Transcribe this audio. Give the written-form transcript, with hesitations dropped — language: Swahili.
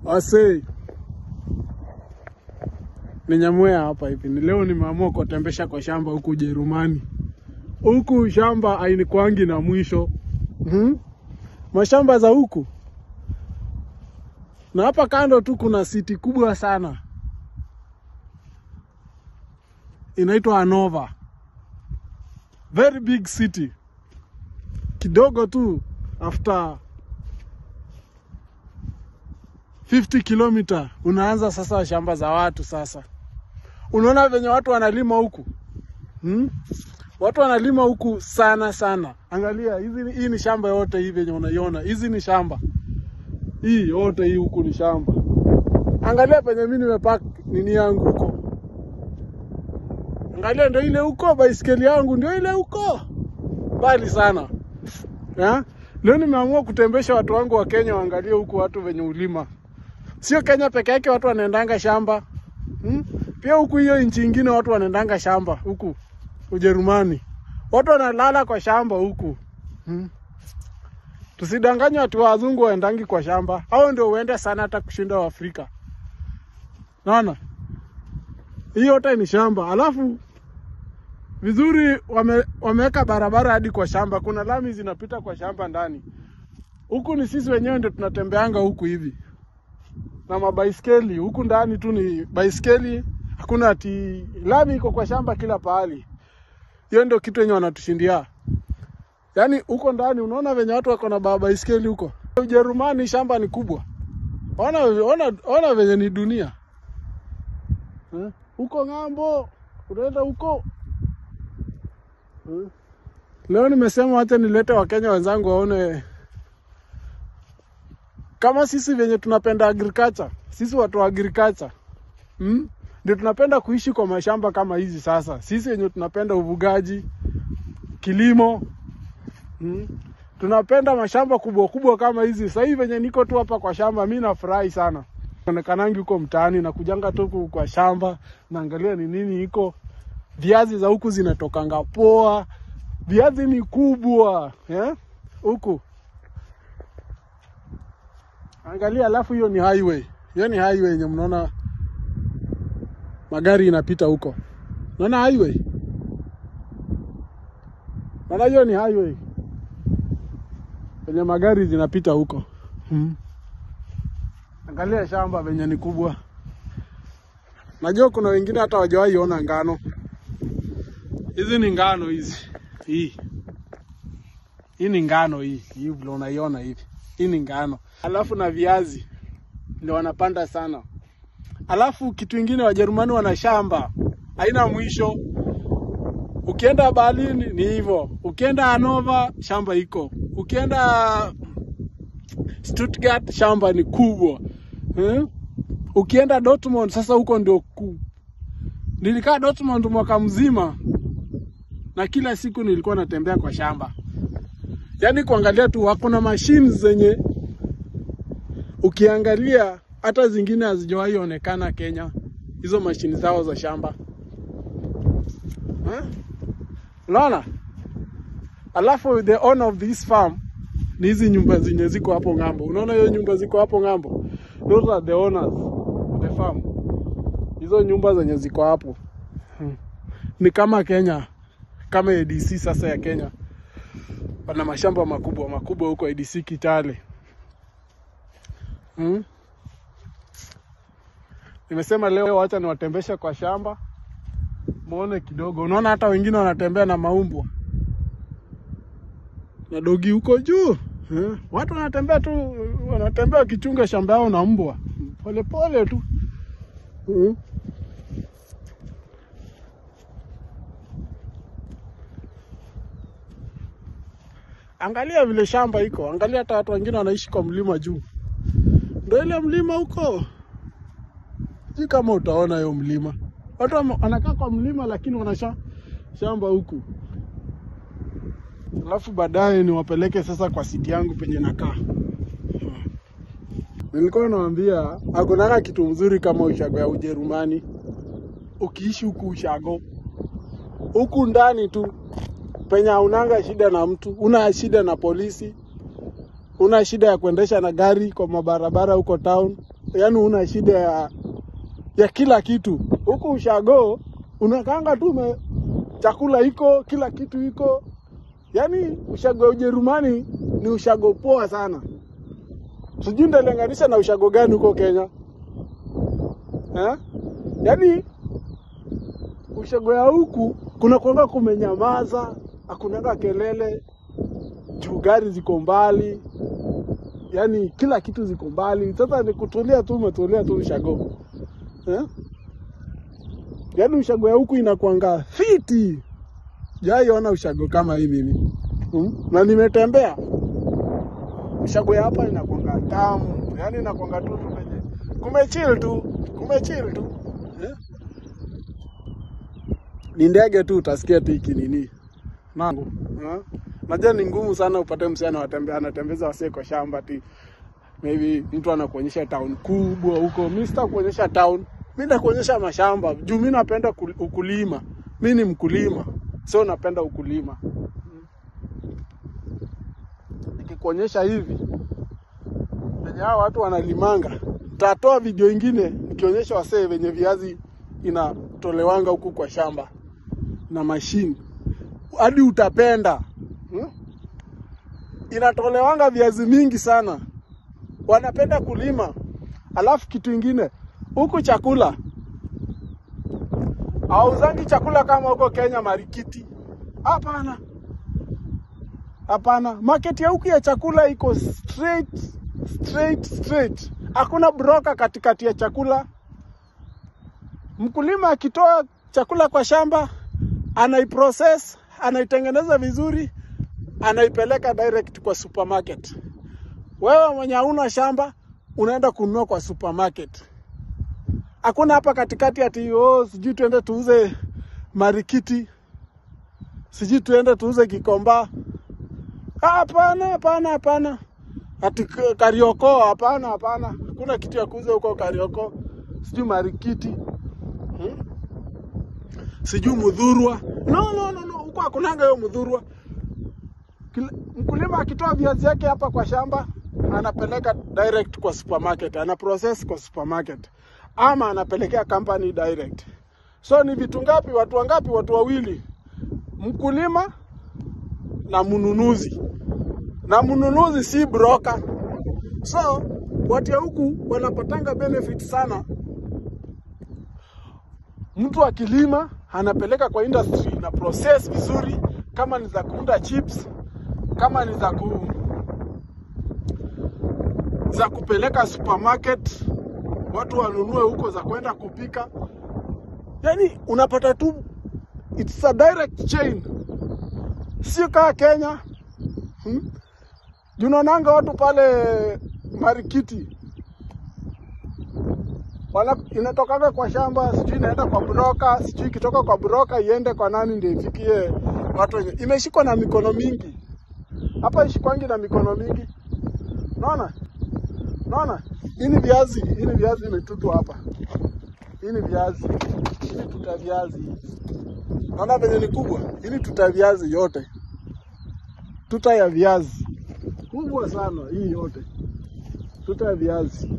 Ase Ninyamwea hapa hivi. Leo nimeamua kutembesha kwa shamba huku Ujerumani. Huku shamba hainikuangi na mwisho. Mashamba za huku. Na hapa kando tu kuna city kubwa sana. Inaitwa Hanover. Very big city. Kidogo tu after 50 kilomita unaanza sasa shamba za watu sasa. Unaona venye watu wanalima huku? Watu wanalima huku sana sana. Angalia, hii ni shamba yote hii venye unaiona. Hizi ni shamba. Hii yote hii huku ni shamba. Angalia penye mimi nimepark nini yangu huko. Angalia ndio ile huko, baisikeli yangu ndio ile huko. Mbali sana. Leo nimeamua kutembesha watu wangu wa Kenya waangalie huku watu venye ulima. Sio Kenya peke yake watu wanaendanga shamba. Pia huku hiyo nchi nyingine watu wanaendanga shamba huku Ujerumani. Watu wanalala kwa shamba huku. Tusidanganywe watu wazungu waendangi kwa shamba. Hao ndio huenda sana hata kushinda Waafrika. Naona? Hiyo yote ni shamba. Alafu vizuri wameweka barabara hadi kwa shamba. Kuna lami zinapita kwa shamba ndani. Huku ni sisi wenyewe ndio tunatembeanga huku hivi. Na mabaiskeli huku ndani tu ni baiskeli, hakuna ati lami iko kwa shamba kila pahali. Hiyo ndio kitu yenye wanatushindia. Yaani huko ndani unaona venye watu wako na baiskeli huko. Ujerumani shamba ni kubwa. Ona venye ni dunia. Huko ngambo, unaenda huko. Leo nimesema acha nilete Wakenya wenzangu waone kama sisi venye tunapenda agriculture. Sisi watu wa agriculture. Ndio tunapenda kuishi kwa mashamba kama hizi sasa. Sisi wenye tunapenda uvugaji, kilimo. Tunapenda mashamba kubwa kubwa kama hizi. Sasa hivi venye niko tu hapa kwa shamba mimi nafurahi sana. Naonekanangi huko mtaani na kujanga tu kwa shamba, naangalia ni nini iko. Viazi za huku zinatokanga poa. Viazi ni kubwa, huku. Angalia, alafu hiyo ni highway. Hiyo ni highway yenye mnaona magari inapita huko. Unaona highway? Unaona hiyo ni highway. Yenye magari zinapita huko. Angalia shamba venye ni kubwa. Najua kuna wengine hata hawajawahi ona ngano. Hizi ni ngano hizi. Hii ni ngano hii. Hii vile unaiona hivi. Hii ni ngano. Alafu na viazi ndio wanapanda sana. Alafu kitu kingine Wajerumani wana shamba haina mwisho. Ukienda Berlin ni hivyo. Ukienda Hanover shamba iko. Ukienda Stuttgart shamba ni kubwa. Ukienda Dortmund sasa huko ndio nilikaa Dortmund mwaka mzima na kila siku nilikuwa natembea kwa shamba. Yaani kuangalia tu wako na machines zenye ukiangalia hata zingine hazijawahi onekana Kenya. Hizo machine zao za shamba. Unaona? Alafu the owner of this farm ni hizi nyumba zenye ziko hapo ngambo. Unaona hiyo nyumba ziko hapo ngambo? Those are the owners of the farm. Hizo nyumba zenye ziko hapo. Ni kama Kenya, kama ADC sasa ya Kenya. Wana mashamba makubwa huko ADC Kitale. Nimesema leo acha niwatembeshe kwa shamba. Muone kidogo. Unaona hata wengine wanatembea na maumbwa. Na dogi huko juu. Watu wanatembea kichunga shamba yao na mbwa. Pole pole tu. Angalia vile shamba iko. Angalia hata watu wengine wanaishi kwa mlima juu. Ndio ile mlima huko. Si kama utaona hiyo mlima. Watu wanakaa kwa mlima lakini wanasha shamba huku. Alafu baadaye niwapeleke sasa kwa city yangu penye nakaa. Nilikuwa nawaambia hakuna kitu mzuri kama ushago ya Ujerumani. Ukiishi huku ushago. Huku ndani tu penya unanga shida na mtu, una shida na polisi, una shida ya kuendesha na gari kwa mabarabara huko town. yani una shida ya kila kitu. Huku ushago unakanga tu chakula iko, kila kitu iko. Yani ushago wa Ujerumani ni ushago poa sana. Sijui ndalenganisha na ushago gani huko Kenya. Yani ushago ya huku kuna kuanga kumenyamaza, hakunanga kelele, gari ziko mbali. Yani kila kitu ziko mbali. Sasa ni kutulia tu, umetulia tu ushago. Yani ushago ya huku inakuanga fiti. Jaiona ushago kama hii mimi. Na nimetembea. Ushago ya hapa inakuanga tamu. Yani inakuanga tu penye kumechill tu. Ni ndege tu utasikia tiki nini. Nangu. Najua ni ngumu sana upate msichana anatembeza wasee kwa shamba ati maybe mtu anakuonyesha town kubwa huko. Mimi sitakuonyesha town. Mimi nakuonyesha mashamba. Juu mimi napenda ukulima. Mimi ni mkulima. So napenda ukulima. Nikikuonyesha hivi venye hao watu wanalimanga, nitatoa video nyingine nikionyesha wasee venye viazi inatolewanga huku kwa shamba na machine. Hadi utapenda. Inatolewanga viazi mingi sana. Wanapenda kulima. Alafu kitu kingine, huku chakula hauzangi chakula kama huko Kenya marikiti. Hapana. Market ya huku ya chakula iko straight. Hakuna broker katikati ya chakula. Mkulima akitoa chakula kwa shamba, anaiprocess, anaitengeneza vizuri, anaipeleka direct kwa supermarket. Wewe mwenye huna shamba, unaenda kununua kwa supermarket. Hakuna hapa katikati ati sijui tuende tuuze marikiti, sijui tuende tuuze Gikomba. Hapana. Ati Karioko, hapana. Kuna kitu ya kuuza huko Karioko. Sijui marikiti. Sijui Mudhurwa. No. Huko hakunanga hiyo Mudhurwa. Mkulima akitoa viazi yake hapa kwa shamba, anapeleka direct kwa supermarket, anaprocess kwa supermarket. Ama anapelekea company direct. So ni vitu ngapi? Watu wangapi? Watu wawili. Mkulima na mnunuzi. Na mnunuzi si broker. So watu ya huku wanapatanga benefit sana. Mtu akilima anapeleka kwa industry na process vizuri, kama ni za kuunda chips, kama ni za kupeleka supermarket, watu wanunue huko za kwenda kupika. Yani unapata tu, it's a direct chain. Sio kama Kenya. Unaonanga watu pale marikiti. Inatokaga kwa shamba, sijui inaenda kwa broker, sijui kitoka kwa broker iende kwa nani ndio ifikie watu wenye. Imeshikwa na mikono mingi. Hapa ishikwangi na mikono mingi. Unaona? Hii viazi imetutwa hapa. Hii viazi. Hii tuta viazi. Naona venye ni kubwa. Hii tuta viazi yote. Tuta ya viazi. Kubwa sana hii yote. Tuta ya viazi.